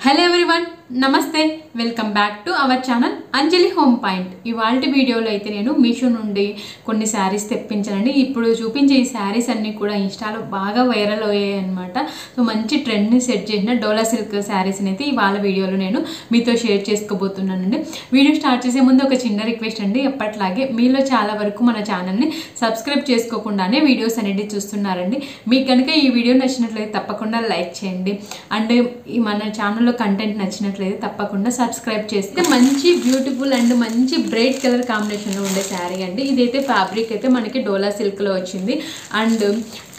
Hello everyone నమస్తే welcome back to our channel Anjali home point. ఇవాల్టి వీడియోలో అయితే నేను మీషో నుండి కొన్ని శారీస్ తెప్పించానండి. ఇప్పుడు చూపించే ఈ శారీస్ అన్నీ కూడా ఇన్స్టాలో బాగా వైరల్ అయ్యాయి అనమాట. సో మంచి ట్రెండ్ని సెట్ చేసిన డోలా సిల్క్ శారీస్ని అయితే ఇవాళ వీడియోలో నేను మీతో షేర్ చేసుకోబోతున్నానండి. వీడియో స్టార్ట్ చేసే ముందు ఒక చిన్న రిక్వెస్ట్ అండి. ఎప్పట్లాగే మీలో చాలా వరకు మన ఛానల్ని సబ్స్క్రైబ్ చేసుకోకుండానే వీడియోస్ అనేది చూస్తున్నారండి. మీకు కనుక ఈ వీడియో నచ్చినట్లయితే తప్పకుండా లైక్ చేయండి. అండ్ మన ఛానల్లో కంటెంట్ నచ్చినట్లయితే తప్పకుండా సబ్స్క్రైబ్ చేస్తే మంచి బ్యూటిఫుల్ అండ్ మంచి బ్రైట్ కలర్ కాంబినేషన్లో ఉండే శారీ అండి. ఇదైతే ఫ్యాబ్రిక్ అయితే మనకి డోలా సిల్క్లో వచ్చింది. అండ్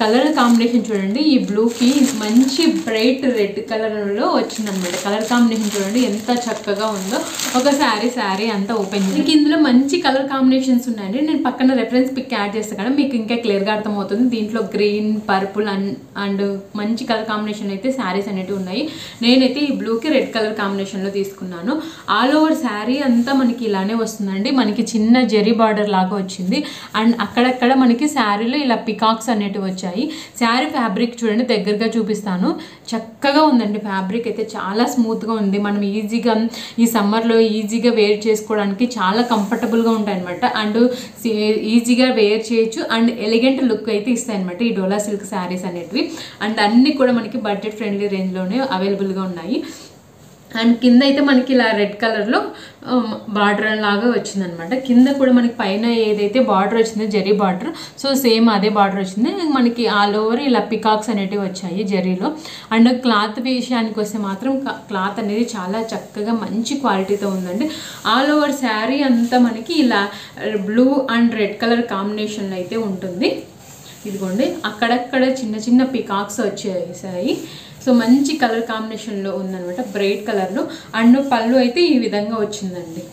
కలర్ కాంబినేషన్ చూడండి, ఈ బ్లూకి మంచి బ్రైట్ రెడ్ కలర్లో వచ్చిందనమాట. కలర్ కాంబినేషన్ చూడండి ఎంత చక్కగా ఉందో. ఒక శారీ అంతా ఓపెన్ చేసి ఇందులో మంచి కలర్ కాంబినేషన్స్ ఉన్నాయండి. నేను పక్కన రెఫరెన్స్ పిక్ యాడ్ చేస్తాను కదా, మీకు ఇంకా క్లియర్గా అర్థమవుతుంది. దీంట్లో గ్రీన్, పర్పుల్ అండ్ మంచి కలర్ కాంబినేషన్ అయితే శారీస్ అనేవి ఉన్నాయి. నేనైతే ఈ బ్లూకి రెడ్ కలర్ కాంబినేషన్లో తీసుకున్నాను. ఆల్ ఓవర్ శారీ అంతా మనకి ఇలానే వస్తుందండి. మనకి చిన్న జెరీ బార్డర్ లాగా వచ్చింది. అండ్ అక్కడక్కడ మనకి శారీలో ఇలా పికాక్స్ అనేటివి వచ్చాయి. శారీ ఫ్యాబ్రిక్ చూడండి, దగ్గరగా చూపిస్తాను. చక్కగా ఉందండి. ఫ్యాబ్రిక్ అయితే చాలా స్మూత్గా ఉంది. మనం ఈజీగా ఈ సమ్మర్లో ఈజీగా వేర్ చేసుకోవడానికి చాలా కంఫర్టబుల్గా ఉంటాయి అనమాట. అండ్ ఈజీగా వేర్ చేయొచ్చు. అండ్ ఎలిగెంట్ లుక్ అయితే ఇస్తాయి అనమాట ఈ డోలా సిల్క్ శారీస్ అనేటివి. అండ్ అన్నీ కూడా మనకి బడ్జెట్ ఫ్రెండ్లీ రేంజ్లోనే అవైలబుల్గా ఉన్నాయి. అండ్ కింద అయితే మనకి ఇలా రెడ్ కలర్లో బార్డర్ లాగా వచ్చిందనమాట. కింద కూడా మనకి పైన ఏదైతే బార్డర్ వచ్చిందో జెరీ బార్డర్, సో సేమ్ అదే బార్డర్ వచ్చింది. మనకి ఆల్ ఓవర్ ఇలా పికాక్స్ అనేటివి వచ్చాయి జెరీలో. అండ్ క్లాత్ విషయానికి వస్తే మాత్రం క్లాత్ అనేది చాలా చక్కగా మంచి క్వాలిటీతో ఉందండి. ఆల్ ఓవర్ శారీ అంతా మనకి ఇలా బ్లూ అండ్ రెడ్ కలర్ కాంబినేషన్లో అయితే ఉంటుంది. ఇదిగోండి, అక్కడక్కడ చిన్న చిన్న పికాక్స్ వచ్చేసాయి. సో మంచి కలర్ కాంబినేషన్లో ఉందనమాట, బ్రైట్ కలర్లో. అండ్ పళ్ళు అయితే ఈ విధంగా వచ్చిందండి.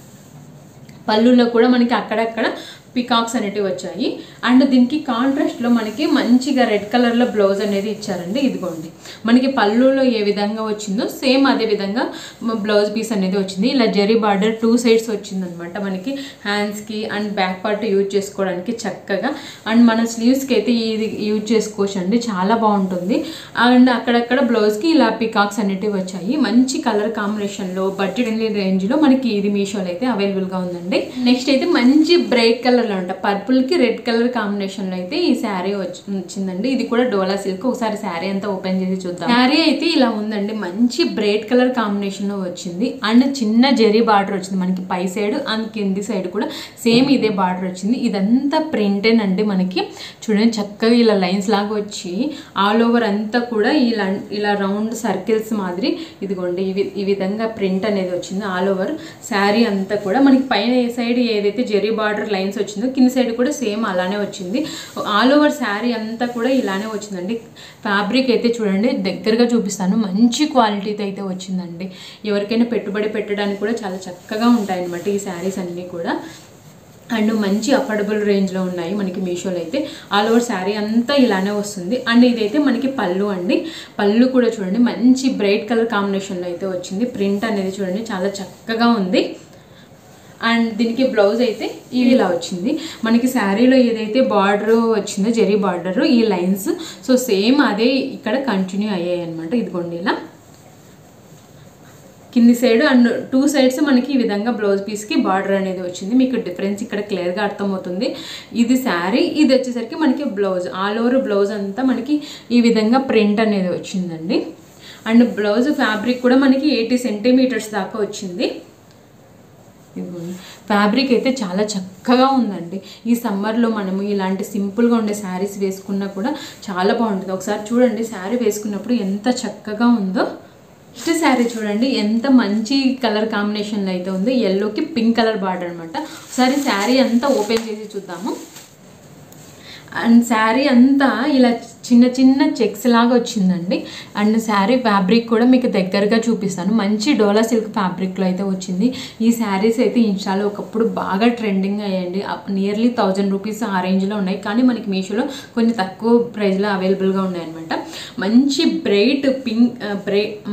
పళ్ళులో కూడా మనకి అక్కడక్కడ పికాక్స్ అనేటివి వచ్చాయి. అండ్ దీనికి కాంట్రాస్ట్లో మనకి మంచిగా రెడ్ కలర్లో బ్లౌజ్ అనేది ఇచ్చారండి. ఇదిగోండి, మనకి పళ్ళులో ఏ విధంగా వచ్చిందో సేమ్ అదే విధంగా బ్లౌజ్ పీస్ అనేది వచ్చింది. ఇలా జెరీ బార్డర్ 2 సైడ్స్ వచ్చిందనమాట. మనకి హ్యాండ్స్కి అండ్ బ్యాక్ పార్ట్ యూజ్ చేసుకోవడానికి చక్కగా. అండ్ మన స్లీవ్స్కి అయితే ఇది యూజ్ చేసుకోవచ్చు అండి, చాలా బాగుంటుంది. అండ్ అక్కడక్కడ బ్లౌజ్కి ఇలా పికాక్స్ అనేటివి వచ్చాయి. మంచి కలర్ కాంబినేషన్లో బడ్జెట్ రేంజ్లో మనకి ఇది మీషోలో అయితే అవైలబుల్గా ఉందండి. నెక్స్ట్ అయితే మంచి బ్రైట్ కలర్ అంట, పర్పుల్ కి రెడ్ కలర్ కాంబినేషన్ లో అయితే ఈ శారీ వచ్చిందండి. ఇది కూడా డోలా సిల్క్. ఒకసారి శారీ అంతా ఓపెన్ చేసి చూద్దాం. శారీ అయితే ఇలా ఉందండి, మంచి బ్రైట్ కలర్ కాంబినేషన్ లో వచ్చింది. అండ్ చిన్న జెరీ బార్డర్ వచ్చింది మనకి పై సైడ్ అండ్ కింది సైడ్ కూడా సేమ్ ఇదే బార్డర్ వచ్చింది. ఇదంతా ప్రింటేనండి. మనకి చూడండి చక్కగా ఇలా లైన్స్ లాగా వచ్చి ఆల్ ఓవర్ అంతా కూడా ఇలా రౌండ్ సర్కిల్స్ మాదిరి ఇదిగోండి ఈ విధంగా ప్రింట్ అనేది వచ్చింది. ఆల్ ఓవర్ శారీ అంతా కూడా మనకి పైన ఏ సైడ్ ఏదైతే జెరీ బార్డర్ లైన్స్ వచ్చిందో కింద సైడ్ కూడా సేమ్ అలానే వచ్చింది. ఆల్ ఓవర్ శారీ అంతా కూడా ఇలానే వచ్చిందండి. ఫ్యాబ్రిక్ అయితే చూడండి, దగ్గరగా చూపిస్తాను. మంచి క్వాలిటీతో అయితే వచ్చిందండి. ఎవరికైనా పెట్టుబడి పెట్టడానికి కూడా చాలా చక్కగా ఉంటాయన్నమాట ఈ శారీస్ అన్నీ కూడా. అండ్ మంచి అఫోర్డబుల్ రేంజ్లో ఉన్నాయి మనకి మీషోలో అయితే. ఆల్ ఓవర్ శారీ అంతా ఇలానే వస్తుంది. అండ్ ఇదైతే మనకి పళ్ళు అండి. పళ్ళు కూడా చూడండి మంచి బ్రైట్ కలర్ కాంబినేషన్లో అయితే వచ్చింది. ప్రింట్ అనేది చూడండి చాలా చక్కగా ఉంది. అండ్ దీనికి బ్లౌజ్ అయితే ఇలా వచ్చింది. మనకి శారీలో ఏదైతే బార్డర్ వచ్చిందో జెరీ బార్డర్ ఈ లైన్స్, సో సేమ్ అదే ఇక్కడ కంటిన్యూ అయ్యాయి అనమాట. ఇదిగోండి ఇలా కింది సైడ్ అండ్ 2 సైడ్స్ మనకి ఈ విధంగా బ్లౌజ్ పీస్కి బార్డర్ అనేది వచ్చింది. మీకు డిఫరెన్స్ ఇక్కడ క్లియర్గా అర్థమవుతుంది. ఇది శారీ, ఇది వచ్చేసరికి మనకి బ్లౌజ్. ఆల్ ఓవర్ బ్లౌజ్ అంతా మనకి ఈ విధంగా ప్రింట్ అనేది వచ్చిందండి. అండ్ బ్లౌజ్ ఫ్యాబ్రిక్ కూడా మనకి 80 సెంటీమీటర్స్ దాకా వచ్చింది. ఫ్యాబ్రిక్ అయితే చాలా చక్కగా ఉందండి. ఈ సమ్మర్లో మనము ఇలాంటి సింపుల్గా ఉండే శారీస్ వేసుకున్నా కూడా చాలా బాగుంటుంది. ఒకసారి చూడండి శారీ వేసుకున్నప్పుడు ఎంత చక్కగా ఉందో. నెక్స్ట్ శారీ చూడండి ఎంత మంచి కలర్ కాంబినేషన్లో అయితే ఉంది. ఎల్లోకి పింక్ కలర్ బార్డర్ అనమాట. ఒకసారి శారీ అంతా ఓపెన్ చేసి చూద్దాము. అండ్ శారీ అంతా ఇలా చిన్న చిన్న చెక్స్ లాగా వచ్చిందండి. అండ్ శారీ ఫ్యాబ్రిక్ కూడా మీకు దగ్గరగా చూపిస్తాను. మంచి డోలా సిల్క్ ఫ్యాబ్రిక్లో అయితే వచ్చింది. ఈ శారీస్ అయితే ఇన్స్టాలో ఒకప్పుడు బాగా ట్రెండింగ్ అయ్యండి. నియర్లీ 1000 రూపీస్ ఆ రేంజ్లో ఉన్నాయి. కానీ మనకి మీషోలో కొన్ని తక్కువ ప్రైస్లో అవైలబుల్గా ఉన్నాయన్నమాట. మంచి బ్రైట్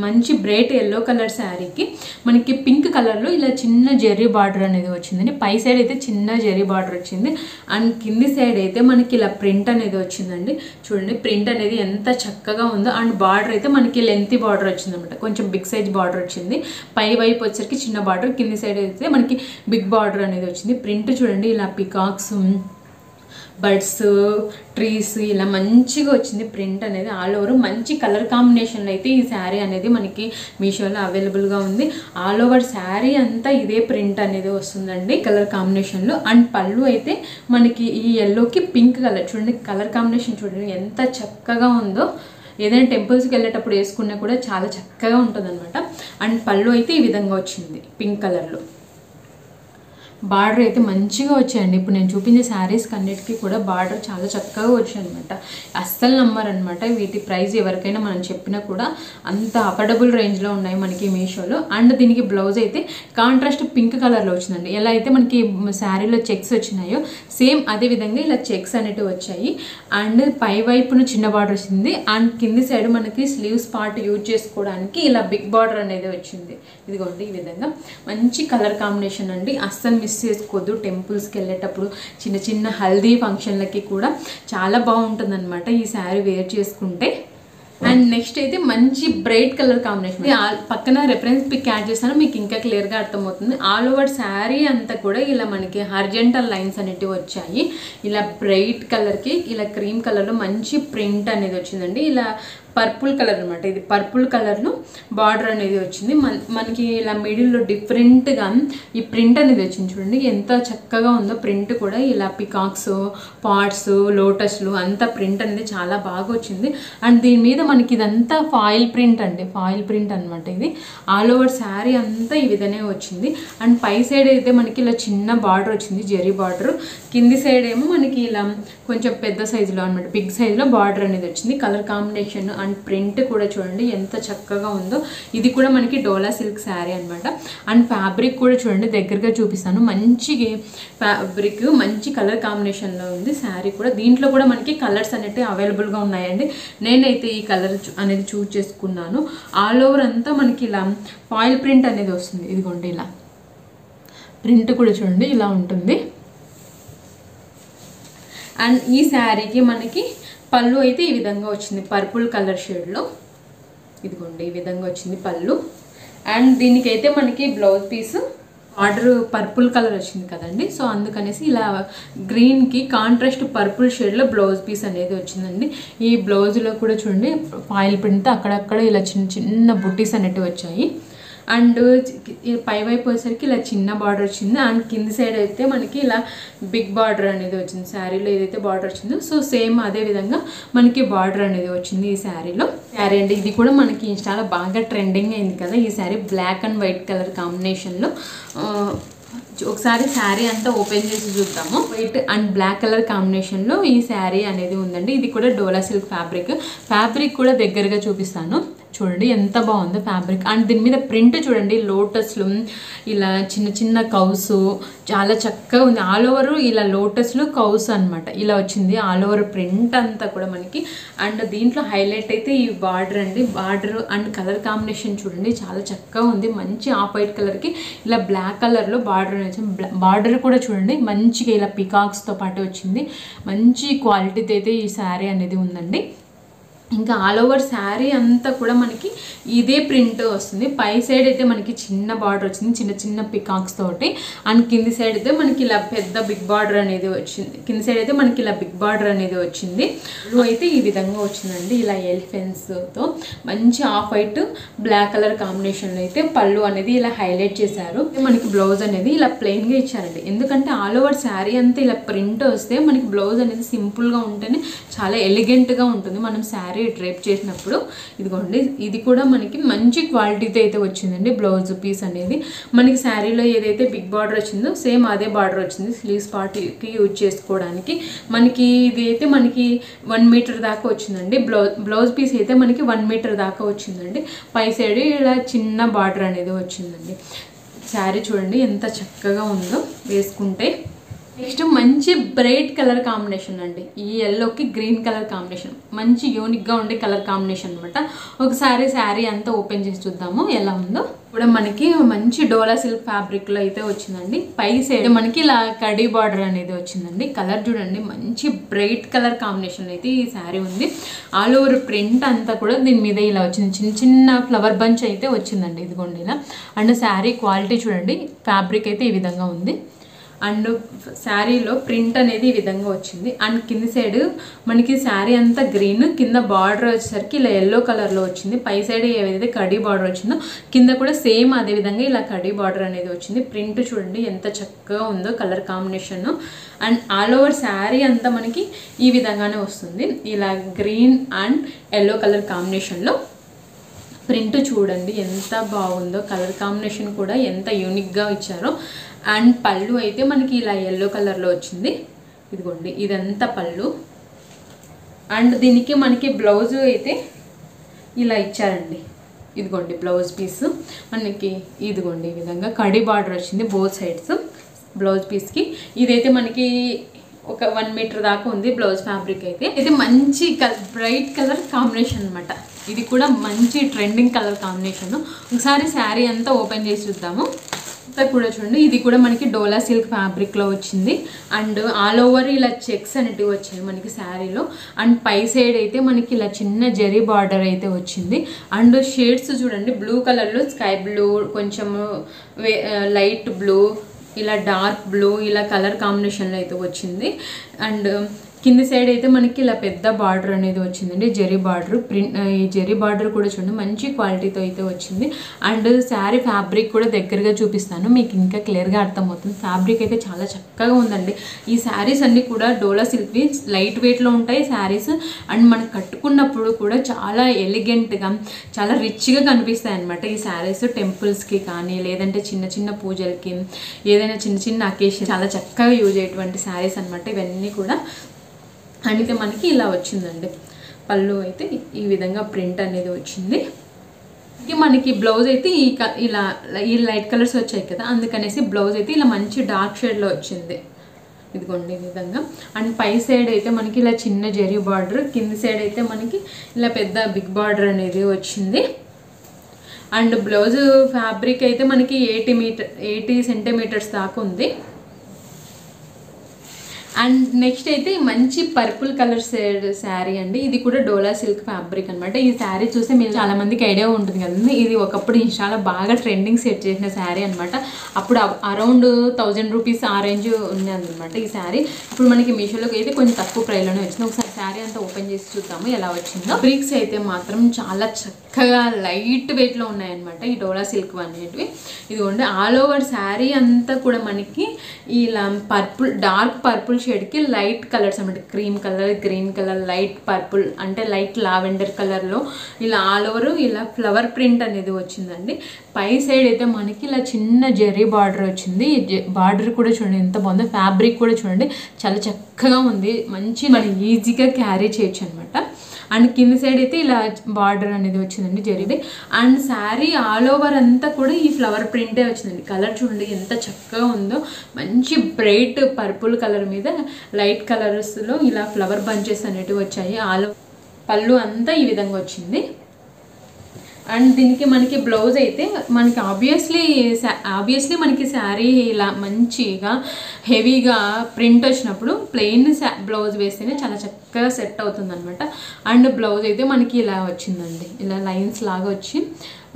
మంచి బ్రైట్ ఎల్లో కలర్ శారీకి మనకి పింక్ కలర్లో ఇలా చిన్న జెర్రీ బార్డర్ అనేది వచ్చిందండి. పై సైడ్ అయితే చిన్న జెర్రీ బార్డర్ వచ్చింది. అండ్ కింది సైడ్ అయితే మనకి ఇలా ఇలా ప్రింట్ అనేది వచ్చిందండి. చూడండి ప్రింట్ అనేది ఎంత చక్కగా ఉందో. అండ్ బార్డర్ అయితే మనకి లెంతీ బార్డర్ వచ్చింది అనమాట, కొంచెం బిగ్ సైజ్ బార్డర్ వచ్చింది. పై వైపు వచ్చేసరికి చిన్న బార్డర్, కింది సైడ్ అయితే మనకి బిగ్ బార్డర్ అనేది వచ్చింది. ప్రింట్ చూడండి ఇలా పికాక్స్, బర్డ్స్, ట్రీస్ ఇలా మంచిగా వచ్చింది ప్రింట్ అనేది. ఆల్ ఓవర్ మంచి కలర్ కాంబినేషన్లో అయితే ఈ శారీ అనేది మనకి మీషోలో అవైలబుల్గా ఉంది. ఆల్ ఓవర్ శారీ అంతా ఇదే ప్రింట్ అనేది వస్తుందండి కలర్ కాంబినేషన్లో. అండ్ పళ్ళు అయితే మనకి ఈ ఎల్లోకి పింక్ కలర్, చూడండి కలర్ కాంబినేషన్ చూడండి ఎంత చక్కగా ఉందో. ఏదైనా టెంపుల్స్కి వెళ్ళేటప్పుడు వేసుకున్నా కూడా చాలా చక్కగా ఉంటుంది అనమాట. అండ్ పళ్ళు అయితే ఈ విధంగా వచ్చింది పింక్ కలర్లో. బార్డర్ అయితే మంచిగా వచ్చాయండి. ఇప్పుడు నేను చూపించే శారీస్కి అన్నిటికీ కూడా బార్డర్ చాలా చక్కగా వచ్చాయి అనమాట. అస్సలు నమ్మరనమాట. వీటి ప్రైస్ ఎవరికైనా మనం చెప్పినా కూడా అంత అఫోర్డబుల్ రేంజ్లో ఉన్నాయి మనకి మీషోలో. అండ్ దీనికి బ్లౌజ్ అయితే కాంట్రాస్ట్ పింక్ కలర్లో వచ్చిందండి. ఎలా అయితే మనకి శారీలో చెక్స్ వచ్చినాయో సేమ్ అదే విధంగా ఇలా చెక్స్ అనేవి వచ్చాయి. అండ్ పై వైపున చిన్న బార్డర్ వచ్చింది. అండ్ కింది సైడ్ మనకి స్లీవ్స్ పార్ట్ యూజ్ చేసుకోవడానికి ఇలా బిగ్ బార్డర్ అనేది వచ్చింది. ఇదిగోండి ఈ విధంగా మంచి కలర్ కాంబినేషన్ అండి. అస్సలు మిస్ చేసుకోవద్దు. టెంపుల్స్కి వెళ్ళేటప్పుడు చిన్న చిన్న హల్దీ ఫంక్షన్లకి కూడా చాలా బాగుంటుంది అనమాట ఈ శారీ వేర్ చేసుకుంటే. అండ్ నెక్స్ట్ అయితే మంచి బ్రైట్ కలర్ కాంబినేషన్. పక్కన రెఫరెన్స్ పిక్ యాడ్ చేస్తాను, మీకు ఇంకా క్లియర్గా అర్థమవుతుంది. ఆల్ ఓవర్ శారీ అంతా కూడా ఇలా మనకి హారిజాంటల్ లైన్స్ అనేటివి వచ్చాయి. ఇలా బ్రైట్ కలర్కి ఇలా క్రీమ్ కలర్లో మంచి ప్రింట్ అనేది వచ్చిందండి. ఇలా పర్పుల్ కలర్ అనమాట, ఇది పర్పుల్ కలర్లో బార్డర్ అనేది వచ్చింది. మనకి ఇలా మిడిల్లో డిఫరెంట్గా ఈ ప్రింట్ అనేది వచ్చింది. చూడండి ఎంత చక్కగా ఉందో ప్రింట్ కూడా. ఇలా పికాక్స్, పాట్స్, లోటస్లు అంతా ప్రింట్ అనేది చాలా బాగా వచ్చింది. అండ్ దీని మీద మనకి ఇదంతా ఫాయిల్ ప్రింట్ అండి, ఫాయిల్ ప్రింట్ అనమాట ఇది. ఆల్ ఓవర్ శారీ అంతా ఈ విధంగా వచ్చింది. అండ్ పై సైడ్ అయితే మనకి ఇలా చిన్న బార్డర్ వచ్చింది, జరీ బార్డర్. కింది సైడ్ ఏమో మనకి ఇలా కొంచెం పెద్ద సైజులో అనమాట, బిగ్ సైజులో బార్డర్ అనేది వచ్చింది. కలర్ కాంబినేషన్ అండ్ ప్రింట్ కూడా చూడండి ఎంత చక్కగా ఉందో. ఇది కూడా మనకి డోలా సిల్క్ శారీ అనమాట. అండ్ ఫ్యాబ్రిక్ కూడా చూడండి, దగ్గరగా చూపిస్తాను. మంచి ఫ్యాబ్రిక్, మంచి కలర్ కాంబినేషన్లో ఉంది శారీ కూడా. దీంట్లో కూడా మనకి కలర్స్ అనేవి అవైలబుల్గా ఉన్నాయండి. నేనైతే ఈ కలర్ అనేది చూస్ చేసుకున్నాను. ఆల్ ఓవర్ అంతా మనకి ఇలా ఫాయిల్ ప్రింట్ అనేది వస్తుంది. ఇదిగోండి ఇలా ప్రింట్ కూడా చూడండి ఇలా ఉంటుంది. అండ్ ఈ శారీకి మనకి పళ్ళు అయితే ఈ విధంగా వచ్చింది పర్పుల్ కలర్ షేడ్లో. ఇదిగోండి ఈ విధంగా వచ్చింది పళ్ళు. అండ్ దీనికైతే మనకి blouse piece order purple colour వచ్చింది కదండి, సో అందుకనేసి ఇలా గ్రీన్కి కాంట్రాస్ట్ పర్పుల్ షేడ్లో బ్లౌజ్ పీస్ అనేది వచ్చిందండి. ఈ బ్లౌజ్లో కూడా చూడండి ఫాయిల్ ప్రింట్ అక్కడక్కడ ఇలా చిన్న చిన్న బుట్టీస్ అనేవి వచ్చాయి. అండ్ పై వైపు వచ్చేసరికి ఇలా చిన్న బార్డర్ వచ్చింది. అండ్ కింది సైడ్ అయితే మనకి ఇలా బిగ్ బార్డర్ అనేది వచ్చింది. శారీలో ఏదైతే బార్డర్ వచ్చిందో సో సేమ్ అదే విధంగా మనకి బార్డర్ అనేది వచ్చింది ఈ శారీలో. శారీ అండి ఇది కూడా మనకి ఇన్స్టాలో బాగా ట్రెండింగ్ అయింది కదా ఈ sari, black and white colour కాంబినేషన్లో. ఒకసారి శారీ అంతా ఓపెన్ చేసి చూద్దాము. వైట్ అండ్ బ్లాక్ కలర్ కాంబినేషన్లో ఈ శారీ అనేది ఉందండి. ఇది కూడా డోలా సిల్క్ ఫ్యాబ్రిక్. ఫ్యాబ్రిక్ కూడా దగ్గరగా చూపిస్తాను. చూడండి ఎంత బాగుందో ఫ్యాబ్రిక్. అండ్ దీని మీద ప్రింట్ చూడండి, లోటస్లు, ఇలా చిన్న చిన్న కౌస్ చాలా చక్కగా ఉంది. ఆల్ ఓవర్ ఇలా లోటస్లు కౌస్ అనమాట ఇలా వచ్చింది ఆల్ ఓవర్ ప్రింట్ అంతా కూడా మనకి. అండ్ దీంట్లో హైలైట్ అయితే ఈ బార్డర్ అండి. బార్డర్ అండ్ కలర్ కాంబినేషన్ చూడండి చాలా చక్కగా ఉంది. మంచి ఆఫ్ వైట్ కలర్కి ఇలా బ్లాక్ కలర్లో బార్డర్ వచ్చింది. బార్డర్ కూడా చూడండి మంచిగా ఇలా పికాక్స్తో పాటు వచ్చింది. మంచి క్వాలిటీతో అయితే ఈ శారీ అనేది ఉందండి. ఇంకా ఆల్ ఓవర్ శారీ అంతా కూడా మనకి ఇదే ప్రింట్ వస్తుంది. పై సైడ్ అయితే మనకి చిన్న బార్డర్ వచ్చింది, చిన్న చిన్న పికాక్స్ తోటి. అండ్ కింది సైడ్ అయితే మనకి ఇలా పెద్ద బిగ్ బార్డర్ అనేది వచ్చింది. కింది సైడ్ అయితే మనకి ఇలా బిగ్ బార్డర్ అనేది వచ్చింది. బ్లూ అయితే ఈ విధంగా వచ్చిందండి, ఇలా ఎలిఫెంట్స్తో మంచి ఆఫ్ వైట్ బ్లాక్ కలర్ కాంబినేషన్లో అయితే పళ్ళు అనేది ఇలా హైలైట్ చేశారు. మనకి బ్లౌజ్ అనేది ఇలా ప్లెయిన్గా ఇచ్చారండి. ఎందుకంటే ఆల్ ఓవర్ శారీ అంతా ఇలా ప్రింట్ వస్తే మనకి బ్లౌజ్ అనేది సింపుల్గా ఉంటేనే చాలా ఎలిగెంట్గా ఉంటుంది మనం శారీ డ్రేప్ చేసినప్పుడు. ఇదిగోండి ఇది కూడా మనకి మంచి క్వాలిటీతో అయితే వచ్చిందండి బ్లౌజ్ పీస్ అనేది. మనకి శారీలో ఏదైతే బిగ్ బార్డర్ వచ్చిందో సేమ్ అదే బార్డర్ వచ్చింది స్లీవ్స్ పార్ట్కి యూజ్ చేసుకోవడానికి. మనకి ఇది అయితే మనకి 1 మీటర్ దాకా వచ్చిందండి. బ్లౌజ్ పీస్ అయితే మనకి 1 మీటర్ దాకా వచ్చిందండి. పై సైడ్ ఇలా చిన్న బార్డర్ అనేది వచ్చిందండి. శారీ చూడండి ఎంత చక్కగా ఉందో వేసుకుంటే. నెక్స్ట్ మంచి బ్రైట్ కలర్ కాంబినేషన్ అండి. ఈ ఎల్లోకి గ్రీన్ కలర్ కాంబినేషన్ మంచి యూనిక్గా ఉండే కలర్ కాంబినేషన్ అనమాట. ఒకసారి శారీ అంతా ఓపెన్ చేసి చూద్దాము ఎలా ఉందో. ఇప్పుడు మనకి మంచి డోలా సిల్క్ ఫ్యాబ్రిక్లో అయితే వచ్చిందండి. పై సైడ్ మనకి ఇలా కడీ బార్డర్ అనేది వచ్చిందండి. కలర్ చూడండి మంచి బ్రైట్ కలర్ కాంబినేషన్ అయితే ఈ శారీ ఉంది. ఆల్ ఓవర్ ప్రింట్ అంతా కూడా దీని మీద ఇలా వచ్చింది. చిన్న చిన్న ఫ్లవర్ బంచ్ అయితే వచ్చిందండి. ఇదిగోండి ఇలా. అండ్ శారీ క్వాలిటీ చూడండి, ఫ్యాబ్రిక్ అయితే ఈ విధంగా ఉంది. అండ్ శారీలో ప్రింట్ అనేది ఈ విధంగా వచ్చింది. అండ్ కింది సైడ్ మనకి శారీ అంతా గ్రీన్, కింద బార్డర్ వచ్చేసరికి ఇలా ఎల్లో కలర్లో వచ్చింది. పై సైడ్ ఏదైతే కడీ బార్డర్ వచ్చిందో కింద కూడా సేమ్ అదే విధంగా ఇలా కడీ బార్డర్ అనేది వచ్చింది. ప్రింట్ చూడండి ఎంత చక్కగా ఉందో colour combination. And all over sari అంతా మనకి ఈ విధంగానే వస్తుంది. ఇలా గ్రీన్ అండ్ ఎల్లో కలర్ కాంబినేషన్లో ప్రింట్ చూడండి ఎంత బాగుందో. కలర్ కాంబినేషన్ కూడా ఎంత యూనిక్గా ఇచ్చారో. అండ్ పళ్ళు అయితే మనకి ఇలా ఎల్లో కలర్లో వచ్చింది. ఇదిగోండి ఇదంతా పళ్ళు. అండ్ దీనికి మనకి బ్లౌజ్ అయితే ఇలా ఇచ్చారండి. ఇదిగోండి బ్లౌజ్ పీస్ మనకి ఇదిగోండి ఈ విధంగా కడీ బార్డర్ వచ్చింది బోత్ సైడ్స్ బ్లౌజ్ పీస్కి. ఇదైతే మనకి ఒక 1 మీటర్ దాకా ఉంది బ్లౌజ్ ఫ్యాబ్రిక్ అయితే. ఇది మంచి బ్రైట్ కలర్ కాంబినేషన్ అనమాట. ఇది కూడా మంచి ట్రెండింగ్ కలర్ కాంబినేషన్. ఒకసారి శారీ అంతా ఓపెన్ చేసి చూద్దాము. కూడా చూడండి ఇది కూడా మనకి డోలా సిల్క్ ఫ్యాబ్రిక్లో వచ్చింది. అండ్ ఆల్ ఓవర్ ఇలా చెక్స్ అనేటివి వచ్చాయి మనకి శారీలో. అండ్ పై సైడ్ అయితే మనకి ఇలా చిన్న జరీ బార్డర్ అయితే వచ్చింది. అండ్ షేడ్స్ చూడండి బ్లూ కలర్లో స్కై బ్లూ, కొంచెం లైట్ బ్లూ, ఇలా డార్క్ బ్లూ, ఇలా కలర్ కాంబినేషన్లో అయితే వచ్చింది. అండ్ కింది సైడ్ అయితే మనకి ఇలా పెద్ద బార్డర్ అనేది వచ్చిందండి, జరీ బార్డర్. ప్రింట్ ఈ జరీ బార్డర్ కూడా చూడండి మంచి క్వాలిటీతో అయితే వచ్చింది. అండ్ శారీ ఫ్యాబ్రిక్ కూడా దగ్గరగా చూపిస్తాను మీకు ఇంకా క్లియర్గా అర్థమవుతుంది. ఫ్యాబ్రిక్ అయితే చాలా చక్కగా ఉందండి. ఈ శారీస్ అన్నీ కూడా డోలా సిల్క్వి లైట్ వెయిట్లో ఉంటాయి శారీస్. అండ్ మనకు కట్టుకున్నప్పుడు కూడా చాలా ఎలిగెంట్గా చాలా రిచ్గా కనిపిస్తాయి అన్నమాట ఈ శారీస్. టెంపుల్స్కి కానీ లేదంటే చిన్న చిన్న పూజలకి ఏదైనా చిన్న చిన్న అకేషన్ చాలా చక్కగా యూజ్ అయ్యేటువంటి శారీస్ అనమాట ఇవన్నీ కూడా. అంటే మనకి ఇలా వచ్చిందండి. పళ్ళు అయితే ఈ విధంగా ప్రింట్ అనేది వచ్చింది. మనకి బ్లౌజ్ అయితే ఇలా ఈ లైట్ కలర్స్ వచ్చాయి కదా, అందుకనేసి బ్లౌజ్ అయితే ఇలా మంచి డార్క్ షేడ్లో వచ్చింది. ఇదిగోండి ఈ విధంగా. అండ్ పై సైడ్ అయితే మనకి ఇలా చిన్న జరీ బార్డర్, కింది సైడ్ అయితే మనకి ఇలా పెద్ద బిగ్ బార్డర్ అనేది వచ్చింది. అండ్ బ్లౌజ్ ఫ్యాబ్రిక్ అయితే మనకి 80 సెంటీమీటర్స్ దాకా ఉంది. అండ్ నెక్స్ట్ అయితే మంచి పర్పుల్ కలర్ శారీ అండి. ఇది కూడా డోలా సిల్క్ ఫ్యాబ్రిక్ అనమాట. ఈ శారీ చూస్తే మీరు చాలా మందికి ఐడియా ఉంటుంది కదండి. ఇది ఒకప్పుడు ఇన్స్టాలో బాగా ట్రెండింగ్ సెట్ చేసిన శారీ అనమాట. అప్పుడు అరౌండ్ 1000 రూపీస్ ఆ రేంజ్ ఉన్నదన్నమాట ఈ శారీ. ఇప్పుడు మనకి మీషోలోకి అయితే కొంచెం తక్కువ ప్రైస్లోనే వచ్చింది. ఒకసారి శారీ అంతా ఓపెన్ చేసి చూద్దాము ఎలా వచ్చిందో. ఫ్యాబ్రిక్స్ అయితే మాత్రం చాలా చక్కగా లైట్ వెయిట్లో ఉన్నాయన్నమాట ఈ డోలా సిల్క్ అనేటివి. ఇదిగోండి ఆల్ ఓవర్ శారీ అంతా కూడా మనకి ఇలా పర్పుల్, డార్క్ పర్పుల్ షేడ్కి లైట్ కలర్స్ అన్నమాట. Cream colour, green colour, light purple అంటే లైట్ లావెండర్ కలర్లో ఇలా ఆల్ ఓవర్ ఇలా ఫ్లవర్ ప్రింట్ అనేది వచ్చిందండి. పై సైడ్ అయితే మనకి ఇలా చిన్న జెర్రీ బార్డర్ వచ్చింది. బార్డర్ కూడా చూడండి ఎంత బాగుందో. ఫ్యాబ్రిక్ కూడా చూడండి చాలా చక్కగా ఉంది. మంచి మనం ఈజీగా క్యారీ చేయొచ్చు అనమాట. అండ్ కింది సైడ్ అయితే ఇలా బార్డర్ అనేది వచ్చిందండి జరీది. అండ్ శారీ ఆల్ ఓవర్ అంతా కూడా ఈ ఫ్లవర్ ప్రింటే వచ్చిందండి. కలర్ చూడండి ఎంత చక్కగా ఉందో. మంచి బ్రైట్ పర్పుల్ కలర్ మీద లైట్ కలర్స్లో ఇలా ఫ్లవర్ బంచెస్ అనేటివి వచ్చాయి. పళ్ళు అంతా ఈ విధంగా వచ్చింది. అండ్ దీనికి మనకి బ్లౌజ్ అయితే మనకి ఆబ్వియస్లీ మనకి శారీ ఇలా మంచిగా హెవీగా ప్రింట్ వచ్చినప్పుడు ప్లెయిన్ బ్లౌజ్ వేస్తేనే చాలా చక్కగా సెట్ అవుతుంది అనమాట. అండ్ బ్లౌజ్ అయితే మనకి ఇలా వచ్చిందండి, ఇలా లైన్స్ లాగా వచ్చి.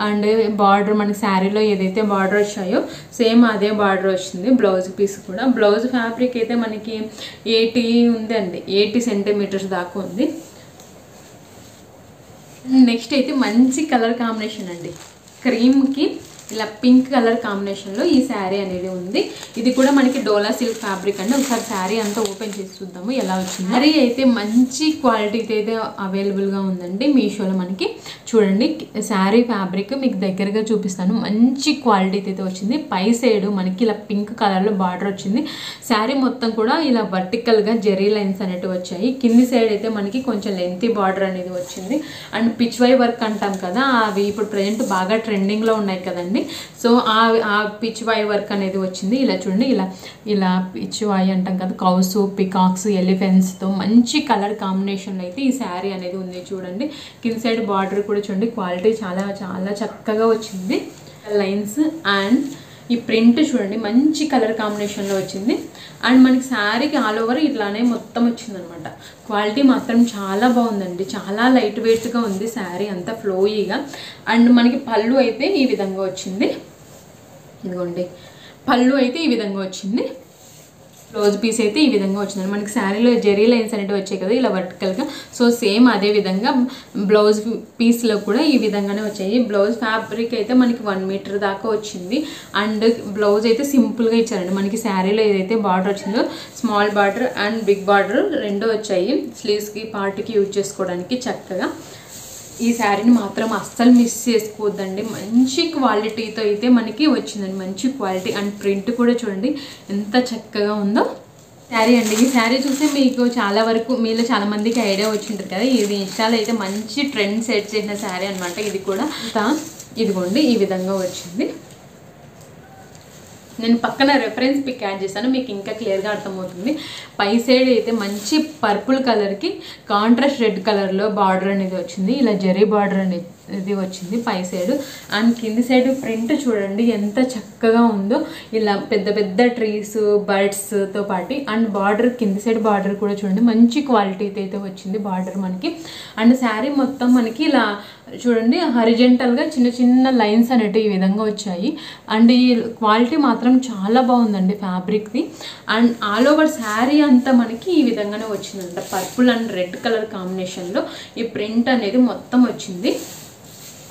అండ్ బార్డర్ మనకి శారీలో ఏదైతే బార్డర్ వచ్చాయో సేమ్ అదే బార్డర్ వచ్చింది బ్లౌజ్ పీస్ కూడా. బ్లౌజ్ ఫ్యాబ్రిక్ అయితే మనకి 80 ఉంది అండి, 80 సెంటీమీటర్స్ దాకా ఉంది. నెక్స్ట్ అయితే మంచి కలర్ కాంబినేషన్ అండి, క్రీమ్కి ఇలా పింక్ కలర్ కాంబినేషన్లో ఈ శారీ అనేది ఉంది. ఇది కూడా మనకి డోలా సిల్క్ ఫ్యాబ్రిక్ అండి. ఒకసారి శారీ అంతా ఓపెన్ చేసి చూద్దాము ఎలా వచ్చింది. శారీ అయితే మంచి క్వాలిటీతో అయితే అవైలబుల్గా ఉందండి మీషోలో. మనకి చూడండి శారీ ఫ్యాబ్రిక్ మీకు దగ్గరగా చూపిస్తాను. మంచి క్వాలిటీతో అయితే వచ్చింది. పై సైడ్ మనకి ఇలా పింక్ కలర్లో బార్డర్ వచ్చింది. శారీ మొత్తం కూడా ఇలా వర్టికల్గా జెరీ లైన్స్ అనేటివి వచ్చాయి. కింది సైడ్ అయితే మనకి కొంచెం లెంతీ బార్డర్ అనేది వచ్చింది. అండ్ పిచ్ వై వర్క్ అంటాం కదా, అవి ఇప్పుడు ప్రజెంట్ బాగా ట్రెండింగ్లో ఉన్నాయి కదండి. సో ఆ పిచ్చివాయి వర్క్ అనేది వచ్చింది. ఇలా చూడండి, ఇలా పిచ్చివాయి అంటాం కదా, కౌస్, పికాక్స్, ఎలిఫెంట్స్తో మంచి కలర్ కాంబినేషన్లో అయితే ఈ శారీ అనేది ఉంది. చూడండి కింద సైడ్ బార్డర్ కూడా చూడండి, క్వాలిటీ చాలా చాలా చక్కగా వచ్చింది. లైన్స్ అండ్ ఈ ప్రింట్ చూడండి మంచి కలర్ కాంబినేషన్లో వచ్చింది. అండ్ మనకి శారీకి ఆల్ ఓవర్ ఇట్లానే మొత్తం వచ్చిందనమాట. క్వాలిటీ మాత్రం చాలా బాగుందండి, చాలా లైట్ వెయిట్గా ఉంది శారీ అంతా ఫ్లోయీగా. అండ్ మనకి పళ్ళు అయితే ఈ విధంగా వచ్చింది. ఇదిగోండి పళ్ళు అయితే ఈ విధంగా వచ్చింది. బ్లౌజ్ పీస్ అయితే ఈ విధంగా వచ్చింది. మనకి శారీలో జెరీ లైన్స్ అనేవి వచ్చాయి కదా ఇలా వర్టికల్గా. సో సేమ్ అదే విధంగా బ్లౌజ్ పీస్లో కూడా ఈ విధంగానే వచ్చాయి. బ్లౌజ్ ఫ్యాబ్రిక్ అయితే మనకి 1 మీటర్ దాకా వచ్చింది. అండ్ బ్లౌజ్ అయితే సింపుల్గా ఇచ్చారండి. మనకి శారీలో ఏదైతే బార్డర్ వచ్చిందో small border and big border రెండు వచ్చాయి. స్లీవ్స్కి పార్ట్కి యూజ్ చేసుకోవడానికి చక్కగా. ఈ శారీని మాత్రం అస్సలు మిస్ చేసుకోవద్దండి. మంచి క్వాలిటీతో అయితే మనకి వచ్చిందండి, మంచి క్వాలిటీ. అండ్ ప్రింట్ కూడా చూడండి ఎంత చక్కగా ఉందో శారీ అండి. ఈ శారీ చూస్తే మీకు చాలా వరకు మీలో చాలా మందికి ఐడియా వచ్చి ఉంటుంది కదా, ఇది ఇన్స్టాలో అయితే మంచి ట్రెండ్ సెట్ చేసిన శారీ అనమాట. ఇది కూడా ఇదిగోండి ఈ విధంగా వచ్చింది. నేను పక్కన రెఫరెన్స్ పిక్ యాడ్ చేస్తాను, మీకు ఇంకా క్లియర్గా అర్థమవుతుంది. పై సైడ్ అయితే మంచి పర్పుల్ కలర్కి కాంట్రాస్ట్ రెడ్ కలర్లో బార్డర్ అనేది వచ్చింది. ఇలా జరీ బార్డర్ అనేది వచ్చింది పై సైడ్. అండ్ కింది సైడ్ ప్రింట్ చూడండి ఎంత చక్కగా ఉందో, ఇలా పెద్ద పెద్ద ట్రీస్ బర్డ్స్తో పాటు. అండ్ బార్డర్ కింది సైడ్ బార్డర్ కూడా చూడండి మంచి క్వాలిటీతో అయితే వచ్చింది బార్డర్ మనకి. అండ్ శారీ మొత్తం మనకి ఇలా చూడండి హరిజెంటల్గా చిన్న చిన్న లైన్స్ అనేవి ఈ విధంగా వచ్చాయి. అండ్ ఈ క్వాలిటీ మాత్రం చాలా బాగుందండి ఫ్యాబ్రిక్ది. అండ్ ఆల్ ఓవర్ శారీ అంతా మనకి ఈ విధంగానే వచ్చిందంట. పర్పుల్ అండ్ రెడ్ కలర్ కాంబినేషన్లో ఈ ప్రింట్ అనేది మొత్తం వచ్చింది.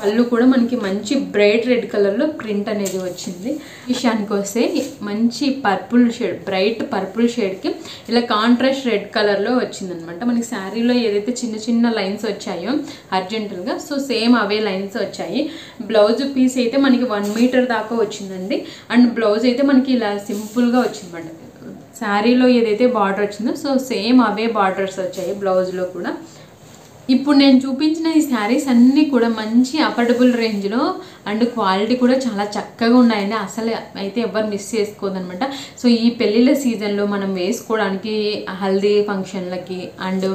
పళ్ళు కూడా మనకి మంచి బ్రైట్ రెడ్ కలర్లో ప్రింట్ అనేది వచ్చింది. విషయానికి వస్తే మంచి పర్పుల్ షేడ్, బ్రైట్ పర్పుల్ షేడ్కి ఇలా కాంట్రాస్ట్ రెడ్ కలర్లో వచ్చిందనమాట. మనకి శారీలో ఏదైతే చిన్న చిన్న లైన్స్ వచ్చాయో అర్జెంటల్గా, సో సేమ్ అవే లైన్స్ వచ్చాయి. బ్లౌజ్ పీస్ అయితే మనకి 1 మీటర్ దాకా వచ్చిందండి. అండ్ బ్లౌజ్ అయితే మనకి ఇలా సింపుల్గా వచ్చిందన్నమాట. శారీలో ఏదైతే బార్డర్ వచ్చిందో సో సేమ్ అవే బార్డర్స్ వచ్చాయి బ్లౌజ్లో కూడా. ఇప్పుడు నేను చూపించిన ఈ శారీస్ అన్నీ కూడా మంచి అఫోర్డబుల్ రేంజ్లో అండ్ క్వాలిటీ కూడా చాలా చక్కగా ఉన్నాయండి. అసలు అయితే ఎవరు మిస్ చేసుకోదనమాట. సో ఈ పెళ్ళిళ్ళ సీజన్లో మనం వేసుకోవడానికి, హల్దీ ఫంక్షన్లకి అండ్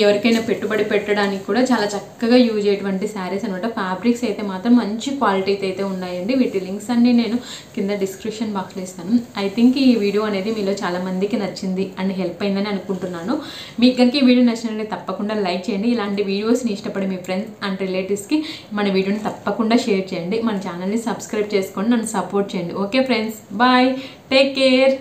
ఎవరికైనా పెట్టుబడి పెట్టడానికి కూడా చాలా చక్కగా యూజ్ అయ్యేటువంటి శారీస్ అనమాట. ఫ్యాబ్రిక్స్ అయితే మాత్రం మంచి క్వాలిటీతో అయితే ఉన్నాయండి. వీటి లింక్స్ అన్నీ నేను కింద డిస్క్రిప్షన్ బాక్స్లో ఇస్తాను. ఐ థింక్ ఈ వీడియో అనేది మీలో చాలా మందికి నచ్చింది అండ్ హెల్ప్ అయిందని అనుకుంటున్నాను. మీకు కనుక ఈ వీడియో నచ్చినట్లయితే తప్పకుండా లైక్ చేయండి. ఇలాంటి వీడియోస్ని ఇష్టపడే మీ ఫ్రెండ్స్ అండ్ రిలేటివ్స్కి మన వీడియోని తప్పకుండా షేర్ చేయండి. మన ఛానల్ని సబ్స్క్రైబ్ చేసుకోండి, నన్ను సపోర్ట్ చేయండి. Okay friends, bye, take care.